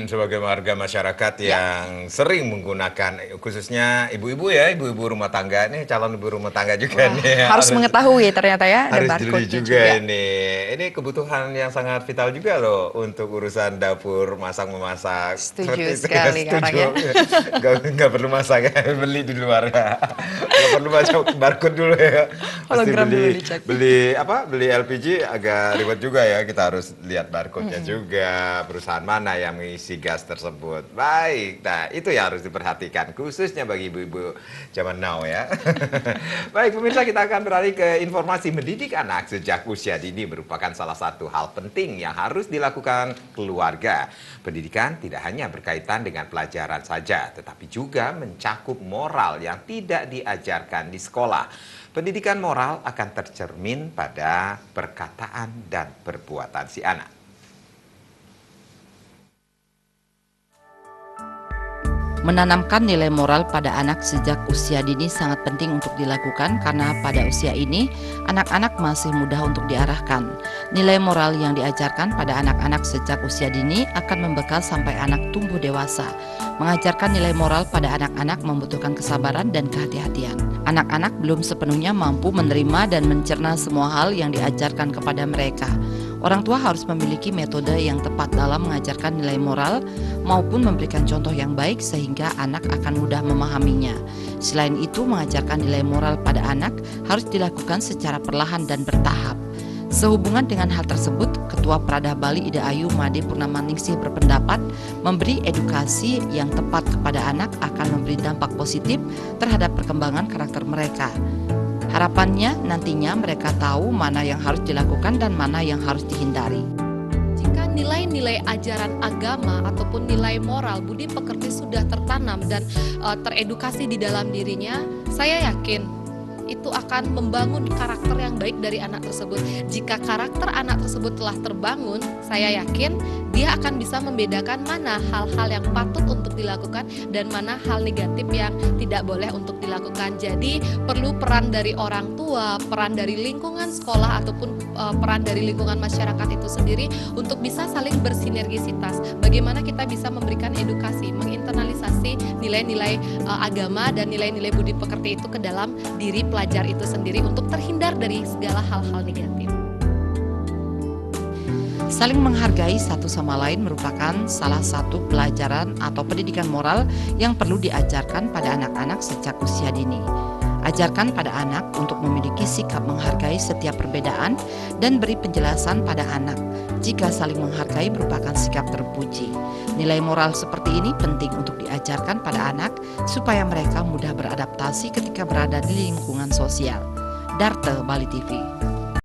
Sebagai warga masyarakat Ya, yang sering menggunakan, khususnya ibu-ibu ya, ibu-ibu rumah tangga nih, calon ibu rumah tangga juga wah nih, harus mengetahui ternyata ya ada harus jeli barcode-nya juga juga. ini. Ini kebutuhan yang sangat vital juga loh untuk urusan dapur, masak memasak. Setuju Seperti itu ya, sekali Kak Orang setuju. ya. Nggak perlu masak ya, beli di luar ya. Nggak perlu baca barcode dulu ya. Pasti Hologram dulu beli dicek. beli apa? Beli LPG agak ribet juga ya. Kita harus lihat barcode-nya juga. Perusahaan mana yang mengisi gas tersebut. Baik. Nah, itu yang harus diperhatikan khususnya bagi ibu-ibu zaman now ya. Baik, pemirsa, kita akan beralih ke informasi mendidik anak sejak usia dini merupakan salah satu hal penting yang harus dilakukan keluarga. Pendidikan tidak hanya berkaitan dengan pelajaran saja, tetapi juga mencakup moral yang tidak diajarkan di sekolah. Pendidikan moral akan tercermin pada perkataan dan perbuatan si anak. Menanamkan nilai moral pada anak sejak usia dini sangat penting untuk dilakukan karena pada usia ini anak-anak masih mudah untuk diarahkan. Nilai moral yang diajarkan pada anak-anak sejak usia dini akan membekas sampai anak tumbuh dewasa. Mengajarkan nilai moral pada anak-anak membutuhkan kesabaran dan kehati-hatian. Anak-anak belum sepenuhnya mampu menerima dan mencerna semua hal yang diajarkan kepada mereka. Orang tua harus memiliki metode yang tepat dalam mengajarkan nilai moral maupun memberikan contoh yang baik sehingga anak akan mudah memahaminya. Selain itu, mengajarkan nilai moral pada anak harus dilakukan secara perlahan dan bertahap. Sehubungan dengan hal tersebut, Ketua Prada Bali Ida Ayu Made Purnamaningsih berpendapat memberi edukasi yang tepat kepada anak akan memberi dampak positif terhadap perkembangan karakter mereka. Harapannya nantinya mereka tahu mana yang harus dilakukan dan mana yang harus dihindari. Jika nilai-nilai ajaran agama ataupun nilai moral budi pekerti sudah tertanam dan teredukasi di dalam dirinya, saya yakin itu akan membangun karakter yang baik dari anak tersebut. Jika karakter anak tersebut telah terbangun, saya yakin dia akan bisa membedakan mana hal-hal yang patut untuk dilakukan dan mana hal negatif yang tidak boleh untuk dilakukan. Jadi perlu peran dari orang tua, peran dari lingkungan sekolah ataupun peran dari lingkungan masyarakat itu sendiri untuk bisa saling bersinergisitas. Bagaimana kita bisa memberikan edukasi, menginternalisasi nilai-nilai agama dan nilai-nilai budi pekerti itu ke dalam diri pelajar itu sendiri untuk terhindar dari segala hal-hal negatif. Saling menghargai satu sama lain merupakan salah satu pelajaran atau pendidikan moral yang perlu diajarkan pada anak-anak sejak usia dini. Ajarkan pada anak untuk memiliki sikap menghargai setiap perbedaan dan beri penjelasan pada anak jika saling menghargai merupakan sikap terpuji. Nilai moral seperti ini penting untuk diajarkan pada anak supaya mereka mudah beradaptasi ketika berada di lingkungan sosial. Darte Bali TV.